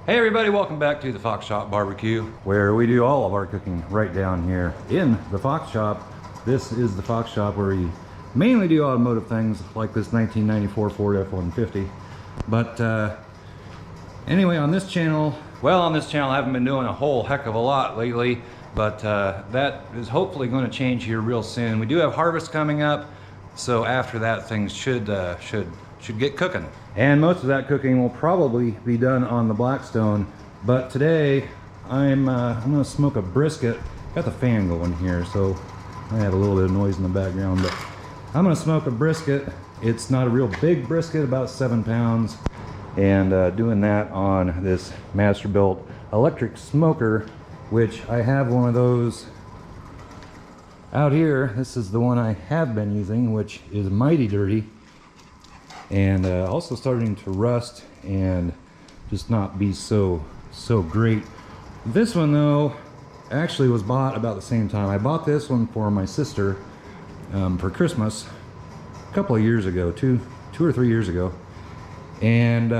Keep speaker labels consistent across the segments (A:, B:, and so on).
A: Hey everybody, welcome back to the Fox Shop Barbecue, where we do all of our cooking right down here in the Fox Shop. This is the Fox Shop where we mainly do automotive things like this 1994 Ford F-150. But anyway, on this channel, I haven't been doing a whole heck of a lot lately, but that is hopefully going to change here real soon. We do have harvest coming up, so after that things should get cooking. And most of that cooking will probably be done on the Blackstone. But today, I'm gonna smoke a brisket. Got the fan going here, so I have a little bit of noise in the background, but I'm gonna smoke a brisket. It's not a real big brisket, about 7 pounds. And doing that on this Masterbuilt electric smoker, which I have one of those out here. This is the one I have been using, which is mighty dirty. And also starting to rust and just not be so great. This one though actually was bought about the same time. I bought this one for my sister for Christmas a couple of years ago, two or 3 years ago, and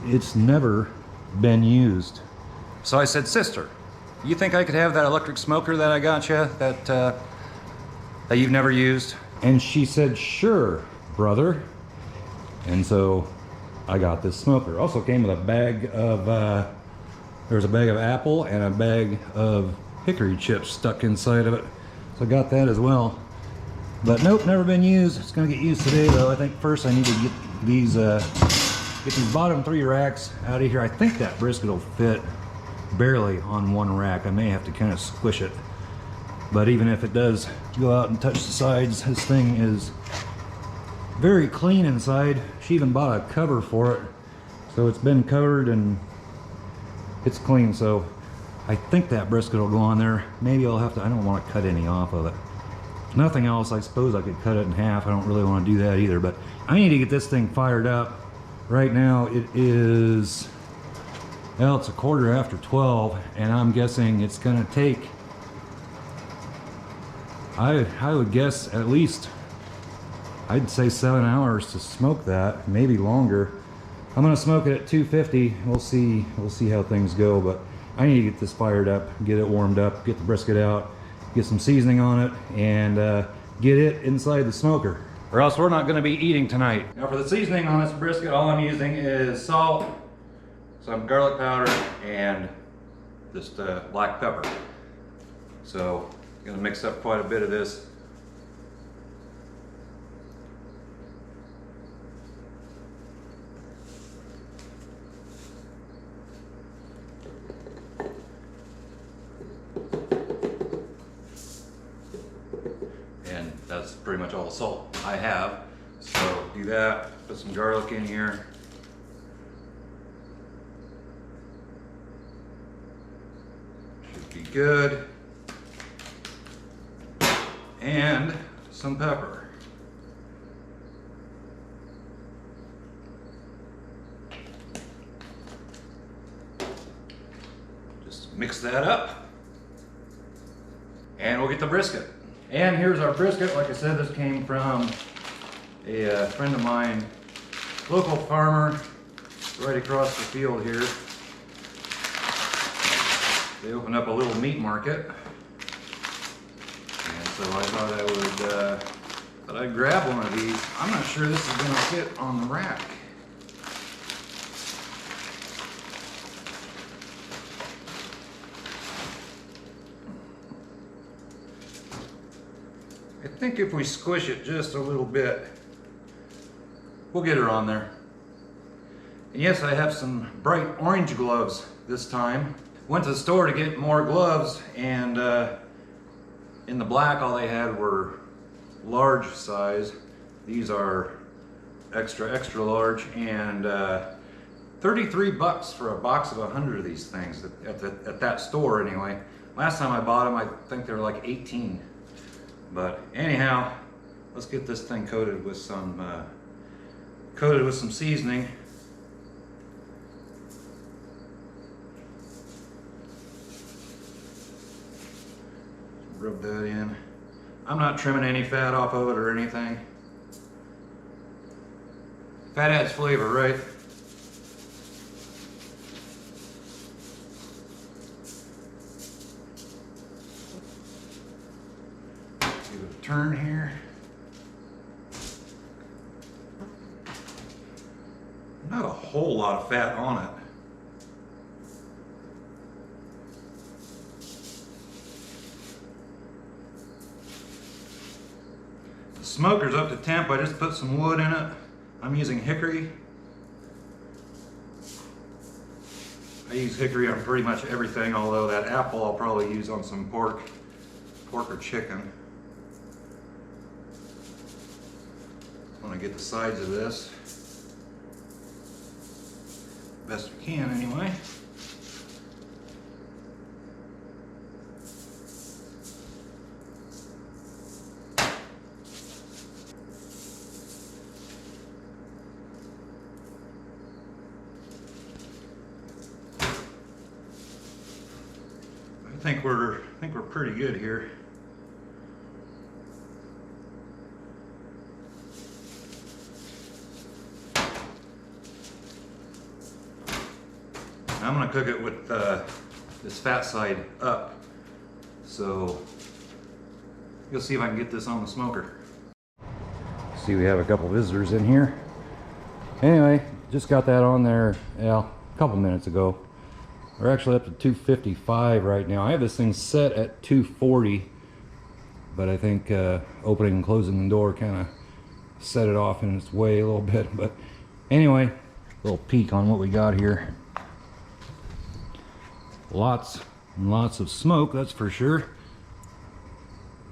A: it's never been used. So I said, sister, you think I could have that electric smoker that I got you, that you've never used? And she said, sure, brother. And so I got this smoker. Also came with a bag of, there was a bag of apple and a bag of hickory chips stuck inside of it. So I got that as well. But nope, never been used. It's gonna get used today though. I think first I need to get these bottom 3 racks out of here. I think that brisket will fit barely on one rack. I may have to kind of squish it. But even if it does go out and touch the sides, this thing is very clean inside. She even bought a cover for it. So it's been covered and it's clean. So I think that brisket will go on there. Maybe I'll have to, I don't want to cut any off of it. If nothing else, I suppose I could cut it in half. I don't really want to do that either. But I need to get this thing fired up. Right now it is, well, it's 12:15, and I'm guessing it's going to take, I would guess at least, I'd say 7 hours to smoke that, maybe longer. I'm gonna smoke it at 250. We'll see how things go, but I need to get this fired up, get it warmed up, get the brisket out, get some seasoning on it, and get it inside the smoker, or else we're not gonna be eating tonight. Now for the seasoning on this brisket, all I'm using is salt, some garlic powder, and just black pepper. So gonna mix up quite a bit of this. And that's pretty much all the salt I have. So do that, put some garlic in here. Should be good. And some pepper. Just mix that up. And we'll get the brisket. And here's our brisket. Like I said, this came from a friend of mine, local farmer right across the field here. They opened up a little meat market. So I thought I'd grab one of these. I'm not sure this is gonna fit on the rack. I think if we squish it just a little bit, we'll get her on there. And yes, I have some bright orange gloves this time. Went to the store to get more gloves, and in the black, all they had were large size. These are extra large, and 33 bucks for a box of 100 of these things at that store anyway. Last time I bought them, I think they were like 18. But anyhow, let's get this thing coated with some seasoning. Rub that in. I'm not trimming any fat off of it or anything. Fat adds flavor, right? turn here. Not a whole lot of fat on it. The smoker's up to temp. I just put some wood in it. I'm using hickory. I use hickory on pretty much everything, although that apple I'll probably use on some pork or chicken. I want to get the sides of this best we can anyway. I think we're pretty good here. I'm gonna cook it with this fat side up. So you'll see if I can get this on the smoker. See, we have a couple visitors in here. Anyway, just got that on there, yeah, a couple minutes ago. We're actually up to 255 right now. I have this thing set at 240, but I think opening and closing the door kind of set it off in its way a little bit. But anyway, a little peek on what we got here. Lots and lots of smoke, that's for sure.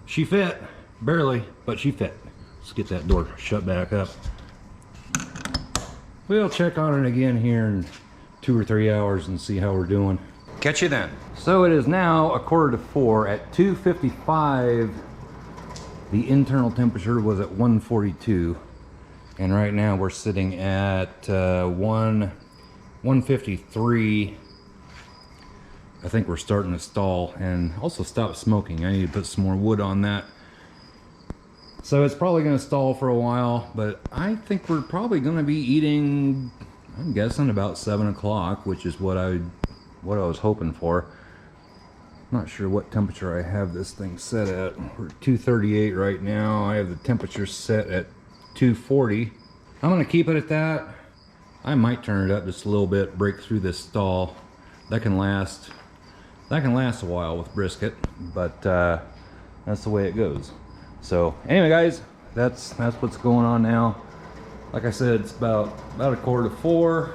A: She fit, barely, but she fit. Let's get that door shut back up. We'll check on it again here in 2 or 3 hours and see how we're doing. Catch you then. So it is now 3:45 at 255. The internal temperature was at 142, and right now we're sitting at 153. I think we're starting to stall and also stop smoking. I need to put some more wood on that. So it's probably going to stall for a while, but I think we're probably going to be eating, I'm guessing about 7 o'clock, which is what I was hoping for. I'm not sure what temperature I have this thing set at. We're at 238 right now. I have the temperature set at 240. I'm going to keep it at that. I might turn it up just a little bit, break through this stall. That can last a while with brisket, but that's the way it goes. So anyway, guys, that's what's going on now. Like I said, it's about 3:45,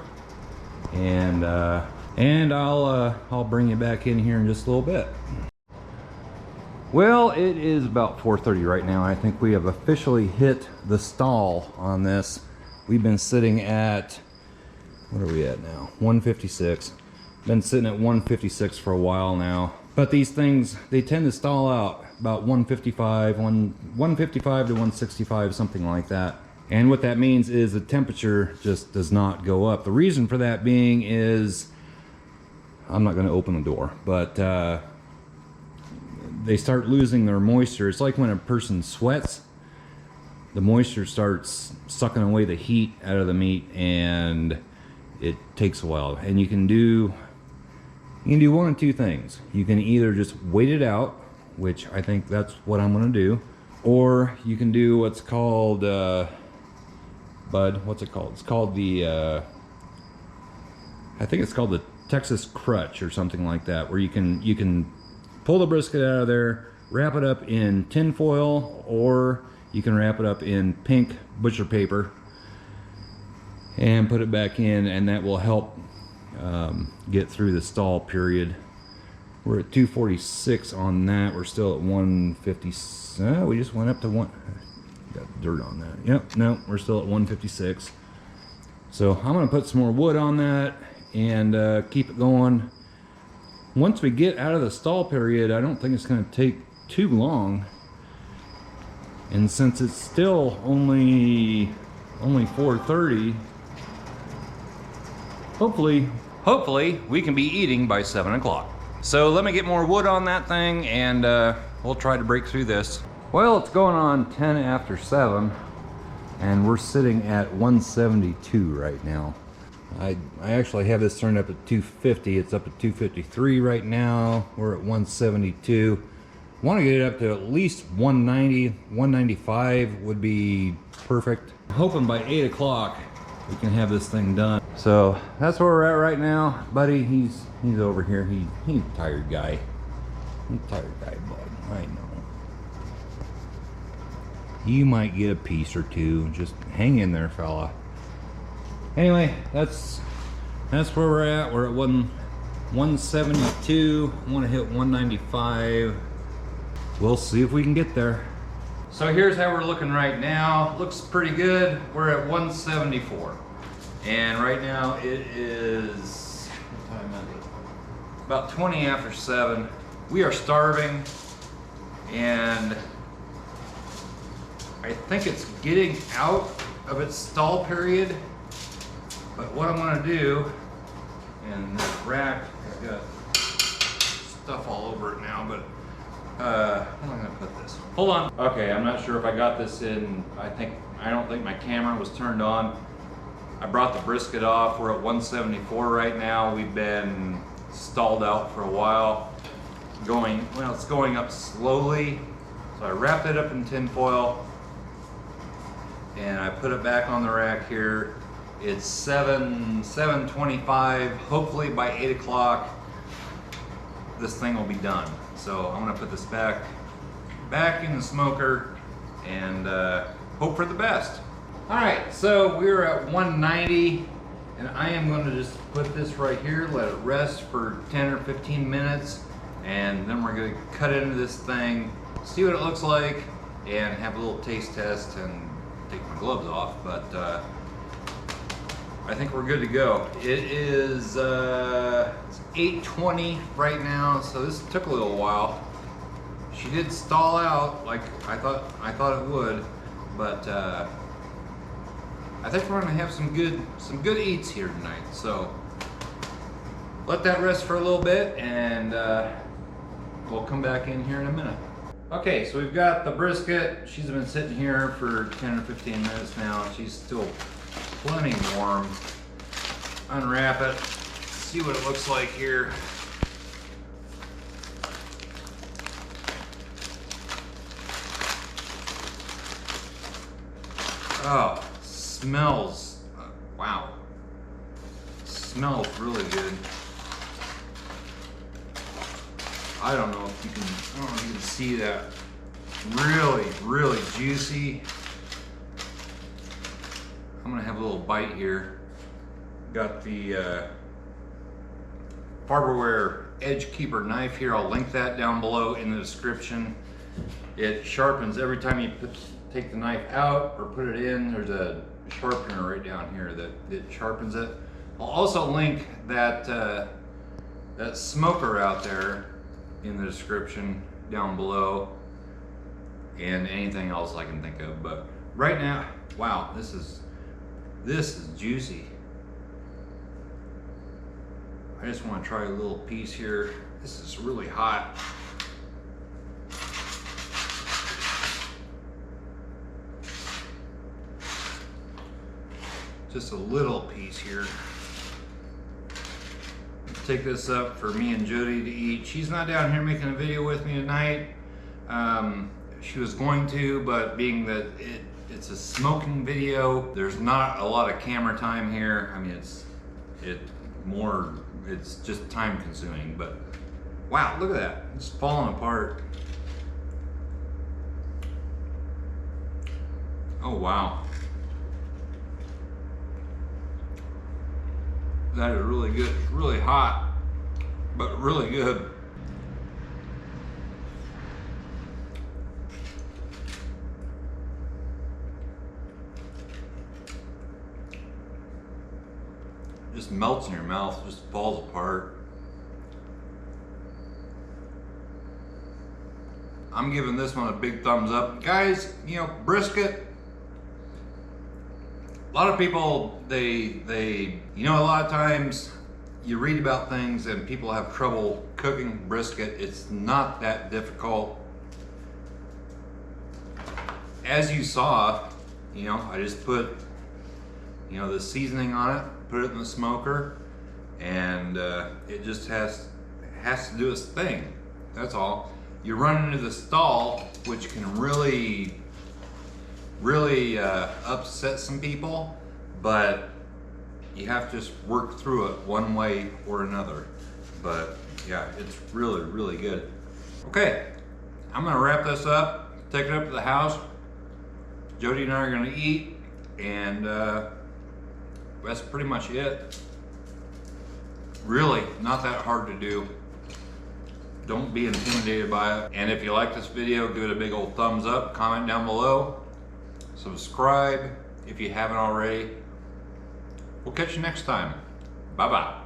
A: and I'll bring you back in here in just a little bit. Well, it is about 4:30 right now. I think we have officially hit the stall on this. We've been sitting at, what are we at now? 156. Been sitting at 156 for a while now. But these things, they tend to stall out about 155 to 165, something like that. And what that means is the temperature just does not go up. The reason for that being is, I'm not going to open the door, but they start losing their moisture. It's like when a person sweats, the moisture starts sucking away the heat out of the meat, and it takes a while. And you can do one of two things. You can either just wait it out, which I think that's what I'm going to do, or you can do what's called what's it called? It's called the I think it's called the Texas crutch or something like that, where you can pull the brisket out of there, wrap it up in tin foil, or you can wrap it up in pink butcher paper and put it back in, and that will help get through the stall period. We're at 246 on that. We're still at 150. We just went up to one. Got dirt on that. Yep, no, we're still at 156. So I'm gonna put some more wood on that and keep it going. Once we get out of the stall period, I don't think it's gonna take too long. And since it's still only 4:30, hopefully we can be eating by 7 o'clock. So let me get more wood on that thing, and we'll try to break through this. Well, it's going on 10 after 7, and we're sitting at 172 right now. I actually have this turned up at 250. It's up at 253 right now. We're at 172. Want to get it up to at least 190, 195 would be perfect. I'm hoping by 8 o'clock we can have this thing done. So that's where we're at right now. Buddy, he's over here. He's a tired guy. He's a tired guy, bud. I know. You might get a piece or two. Just hang in there, fella. Anyway, that's where we're at. We're at 172. I want to hit 195. We'll see if we can get there. So here's how we're looking right now. Looks pretty good. We're at 174. And right now it is, what time is it? About 20 after 7. We are starving, and I think it's getting out of its stall period. But what I'm gonna do, and this rack, I've got stuff all over it now, but where am I gonna put this? Hold on. Okay, I'm not sure if I got this in. I don't think my camera was turned on. I brought the brisket off. We're at 174 right now. We've been stalled out for a while. It's going up slowly. So I wrapped it up in tin foil and I put it back on the rack here. It's 7:25. Hopefully by 8 o'clock, this thing will be done. So I'm gonna put this back in the smoker and hope for the best. All right, so we're at 190, and I am going to just put this right here, let it rest for 10 or 15 minutes, and then we're going to cut into this thing, see what it looks like, and have a little taste test and take my gloves off. But I think we're good to go. It is it's 8:20 right now, so this took a little while. She did stall out like I thought it would, but I think we're gonna have some good eats here tonight. So let that rest for a little bit, and we'll come back in here in a minute. Okay, so we've got the brisket. She's been sitting here for 10 or 15 minutes now. She's still plenty warm. Unwrap it, see what it looks like here. Oh, smells, wow. Smells really good. I don't know if you can see that. Really, really juicy. I'm gonna have a little bite here. Got the Farberware Edge Keeper knife here. I'll link that down below in the description. It sharpens every time you take the knife out or put it in. There's a sharpener right down here that sharpens it. I'll also link that that smoker out there in the description down below, and anything else I can think of. But right now, wow, this is juicy. I just want to try a little piece here. This is really hot. Just a little piece here. Take this up for me and Jody to eat. She's not down here making a video with me tonight. She was going to, but being that it's a smoking video, there's not a lot of camera time here. I mean, it's just time consuming, but wow, look at that. It's falling apart. Oh, wow. That is really good. It's really hot, but really good. Just melts in your mouth, just falls apart. I'm giving this one a big thumbs up. Guys, you know, brisket, a lot of people, you know, a lot of times you read about things and people have trouble cooking brisket. It's not that difficult. As you saw, you know, I just put, you know, the seasoning on it, put it in the smoker, and it just has to do its thing. That's all.
B: you run into the stall, which can really upset some people, but you have to just work through it one way or another. But yeah, it's really good. Okay, I'm gonna wrap this up, take it up to the house. Jody and I are gonna eat, and that's pretty much it. Really, not that hard to do. Don't be intimidated by it. And if you like this video, give it a big old thumbs up, comment down below, subscribe if you haven't already. We'll catch you next time. Bye-bye.